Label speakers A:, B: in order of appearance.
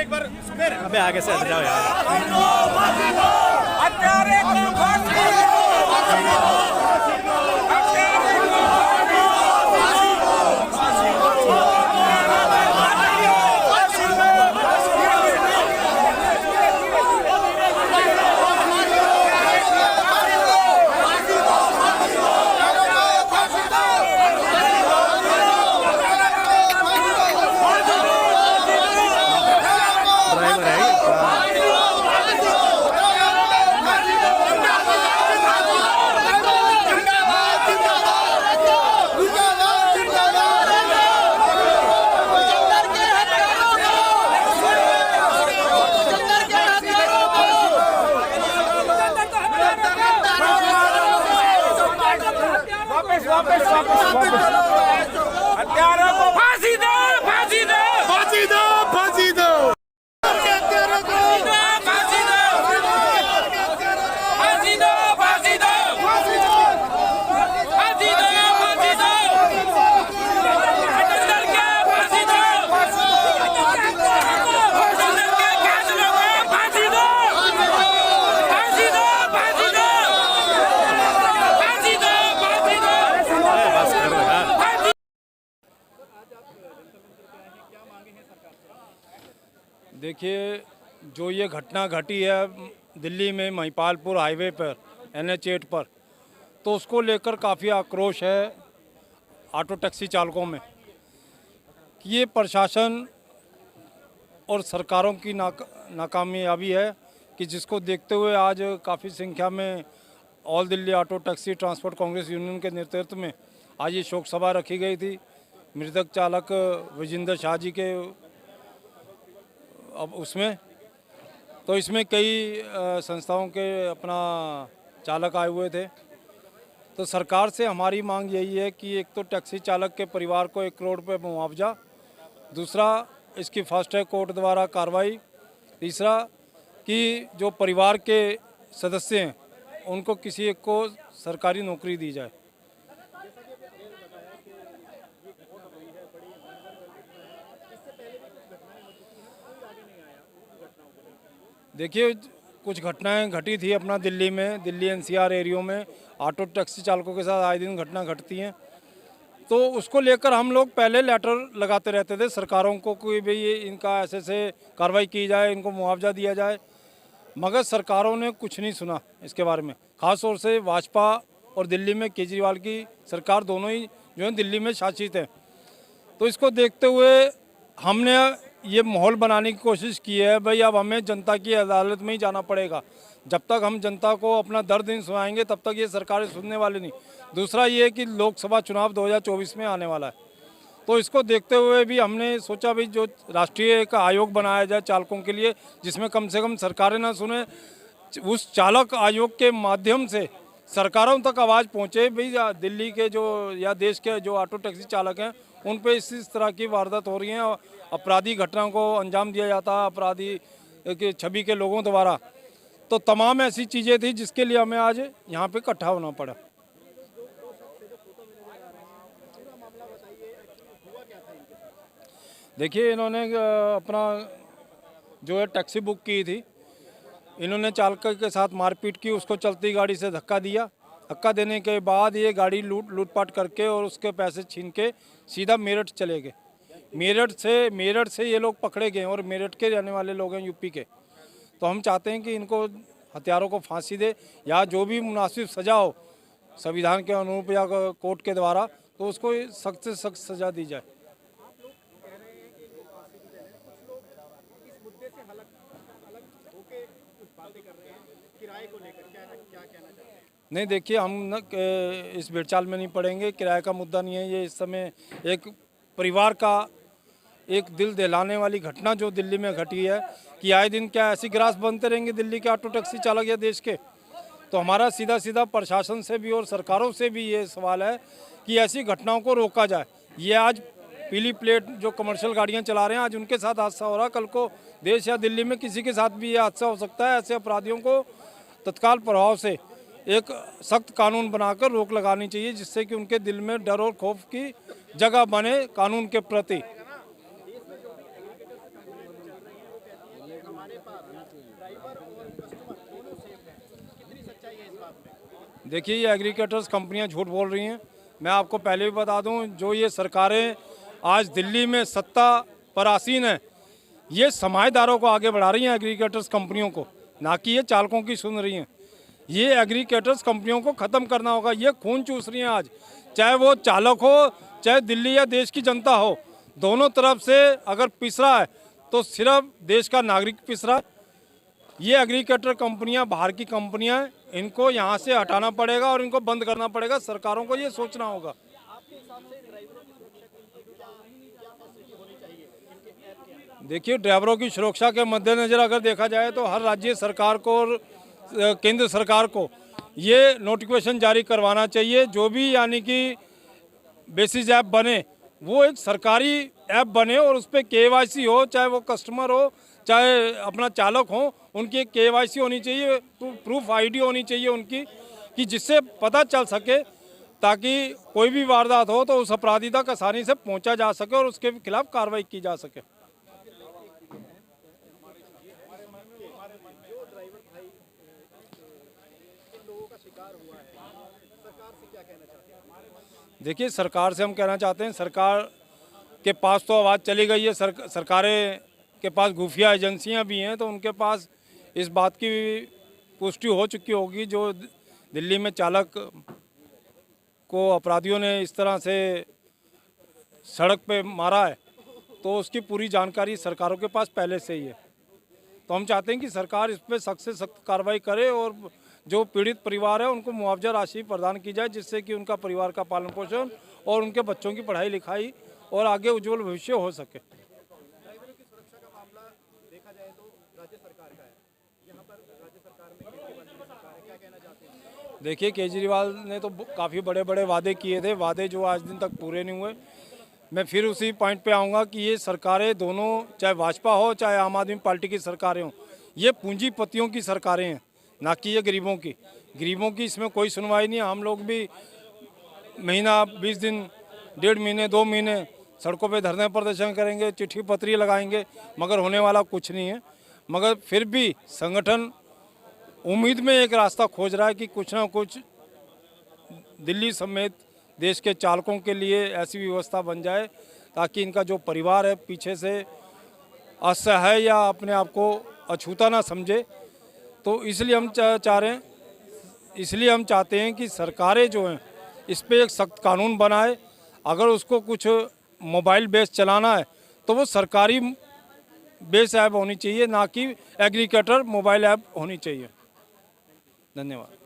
A: एक बार अबे आगे से हट जाओ यार।
B: हत्यारों को फांसी दो, फांसी दो, फांसी दो, फांसी दो, हत्यारों को फांसी दो, फांसी दो, फांसी दो, फांसी दो, फांसी दो, फांसी दो, अंदर के फांसी दो, अंदर के कातिलों को फांसी दो, फांसी दो, फांसी दो, फांसी दो, फांसी दो।
C: देखिए, जो ये घटना घटी है दिल्ली में महिपालपुर हाईवे पर NH 8 पर, तो उसको लेकर काफ़ी आक्रोश है ऑटो टैक्सी चालकों में कि ये प्रशासन और सरकारों की नाकामयाबी है कि जिसको देखते हुए आज काफ़ी संख्या में all Delhi auto taxi transport Congress union के नेतृत्व में आज ये शोक सभा रखी गई थी। मृतक चालक विजेंद्र शाह जी के अब उसमें तो इसमें कई संस्थाओं के अपना चालक आए हुए थे। तो सरकार से हमारी मांग यही है कि एक तो टैक्सी चालक के परिवार को 1 करोड़ रुपये मुआवजा, दूसरा इसकी फास्ट ट्रैक कोर्ट द्वारा कार्रवाई, तीसरा कि जो परिवार के सदस्य हैं उनको किसी एक को सरकारी नौकरी दी जाए। देखिए, कुछ घटनाएं घटी थी अपना दिल्ली में, दिल्ली NCR एरियो में ऑटो टैक्सी चालकों के साथ आए दिन घटना घटती हैं। तो उसको लेकर हम लोग पहले लेटर लगाते रहते थे सरकारों को कि भाई ये इनका ऐसे से कार्रवाई की जाए, इनको मुआवजा दिया जाए, मगर सरकारों ने कुछ नहीं सुना इसके बारे में। ख़ास तौर से भाजपा और दिल्ली में केजरीवाल की सरकार दोनों ही जो है दिल्ली में शासित है। तो इसको देखते हुए हमने ये माहौल बनाने की कोशिश की है भाई अब हमें जनता की अदालत में ही जाना पड़ेगा। जब तक हम जनता को अपना दर्द नहीं सुनाएंगे तब तक ये सरकारें सुनने वाली नहीं। दूसरा ये कि लोकसभा चुनाव 2024 में आने वाला है, तो इसको देखते हुए भी हमने सोचा भाई जो राष्ट्रीय एक आयोग बनाया जाए चालकों के लिए, जिसमें कम से कम सरकारें ना सुने, उस चालक आयोग के माध्यम से सरकारों तक आवाज़ पहुँचे भाई दिल्ली के जो या देश के जो ऑटो टैक्सी चालक हैं उन पे इस तरह की वारदात हो रही हैं, अपराधी घटनाओं को अंजाम दिया जाता है अपराधी के छवि के लोगों द्वारा। तो तमाम ऐसी चीज़ें थी जिसके लिए हमें आज यहाँ पे इकट्ठा होना पड़ा। देखिए, इन्होंने अपना जो है टैक्सी बुक की थी, इन्होंने चालक के साथ मारपीट की, उसको चलती गाड़ी से धक्का दिया। धक्का देने के बाद ये गाड़ी लूटपाट करके और उसके पैसे छीन के सीधा मेरठ चले गए। मेरठ से ये लोग पकड़े गए और मेरठ के रहने वाले लोग हैं यूपी के। तो हम चाहते हैं कि इनको हत्यारों को फांसी दे या जो भी मुनासिब सज़ा हो संविधान के अनुरूप या कोर्ट के द्वारा, तो उसको सख्त से सख्त सज़ा दी जाए। नहीं, देखिए, हम न इस भेड़चाल में नहीं पड़ेंगे। किराए का मुद्दा नहीं है ये। इस समय एक परिवार का एक दिल दहलाने वाली घटना जो दिल्ली में घटी है कि आए दिन क्या ऐसी ग्रास बनते रहेंगे दिल्ली के ऑटो टैक्सी चालक या देश के। तो हमारा सीधा प्रशासन से भी और सरकारों से भी ये सवाल है कि ऐसी घटनाओं को रोका जाए। ये आज पीली प्लेट जो कमर्शियल गाड़ियाँ चला रहे हैं, आज उनके साथ हादसा हो रहा, कल को देश या दिल्ली में किसी के साथ भी ये हादसा हो सकता है। ऐसे अपराधियों को तत्काल प्रभाव से एक सख्त कानून बनाकर रोक लगानी चाहिए, जिससे कि उनके दिल में डर और खौफ की जगह बने कानून के प्रति। देखिए, ये एग्रीकल्चर्स कंपनियां झूठ बोल रही हैं। मैं आपको पहले भी बता दूं, जो ये सरकारें आज दिल्ली में सत्ता पर आसीन है, ये समाजदारों को आगे बढ़ा रही हैं, एग्रीकल्चर्स कंपनियों को, ना कि ये चालकों की सुन रही हैं। ये एग्रीकल्चर्स कंपनियों को ख़त्म करना होगा। ये खून चूस रही हैं आज, चाहे वो चालक हो, चाहे दिल्ली या देश की जनता हो। दोनों तरफ से अगर पिस रहा है तो सिर्फ देश का नागरिक पिस रहा है। ये एग्रीकल्चर कंपनियां बाहर की कंपनियां हैं, इनको यहाँ से हटाना पड़ेगा और इनको बंद करना पड़ेगा। सरकारों को ये सोचना होगा। देखिए, ड्राइवरों की सुरक्षा के मद्देनज़र अगर देखा जाए तो हर राज्य सरकार को और केंद्र सरकार को ये नोटिफिकेशन जारी करवाना चाहिए। जो भी यानी कि बेसिस ऐप बने, वो एक सरकारी ऐप बने और उस पर KYC हो, चाहे वो कस्टमर हो चाहे अपना चालक हो, उनकी KYC होनी चाहिए, प्रूफ ID होनी चाहिए उनकी, कि जिससे पता चल सके, ताकि कोई भी वारदात हो तो उस अपराधी तक आसानी से पहुंचा जा सके और उसके खिलाफ कार्रवाई की जा सके। देखिए, सरकार से हम कहना चाहते हैं, सरकार के पास तो आवाज़ चली गई है। सरकारें के पास खुफिया एजेंसियां भी हैं, तो उनके पास इस बात की पुष्टि हो चुकी होगी। जो दिल्ली में चालक को अपराधियों ने इस तरह से सड़क पे मारा है, तो उसकी पूरी जानकारी सरकारों के पास पहले से ही है। तो हम चाहते हैं कि सरकार इस पर सख्त से सख्त कार्रवाई करे और जो पीड़ित परिवार है उनको मुआवजा राशि प्रदान की जाए, जिससे कि उनका परिवार का पालन पोषण और उनके बच्चों की पढ़ाई लिखाई और आगे उज्जवल भविष्य हो सके। देखिए, केजरीवाल ने तो काफ़ी बड़े बड़े वादे किए थे, वादे जो आज दिन तक पूरे नहीं हुए। मैं फिर उसी पॉइंट पे आऊँगा कि ये सरकारें दोनों, चाहे भाजपा हो चाहे आम आदमी पार्टी की सरकारें हों, ये पूंजीपतियों की सरकारें हैं, ना कि ये गरीबों की। गरीबों की इसमें कोई सुनवाई नहीं है। हम लोग भी महीना 20 दिन, 1.5 महीने, 2 महीने सड़कों पे धरने प्रदर्शन करेंगे, चिट्ठी पत्री लगाएंगे, मगर होने वाला कुछ नहीं है। मगर फिर भी संगठन उम्मीद में एक रास्ता खोज रहा है कि कुछ ना कुछ दिल्ली समेत देश के चालकों के लिए ऐसी व्यवस्था बन जाए ताकि इनका जो परिवार है पीछे से असहाय या अपने आप को अछूता ना समझे। तो इसलिए हम चाहते हैं कि सरकारें जो हैं इस पे एक सख्त कानून बनाए। अगर उसको कुछ मोबाइल बेस चलाना है तो वो सरकारी बेस ऐप होनी चाहिए, ना कि एग्रीकल्चर मोबाइल ऐप होनी चाहिए। धन्यवाद।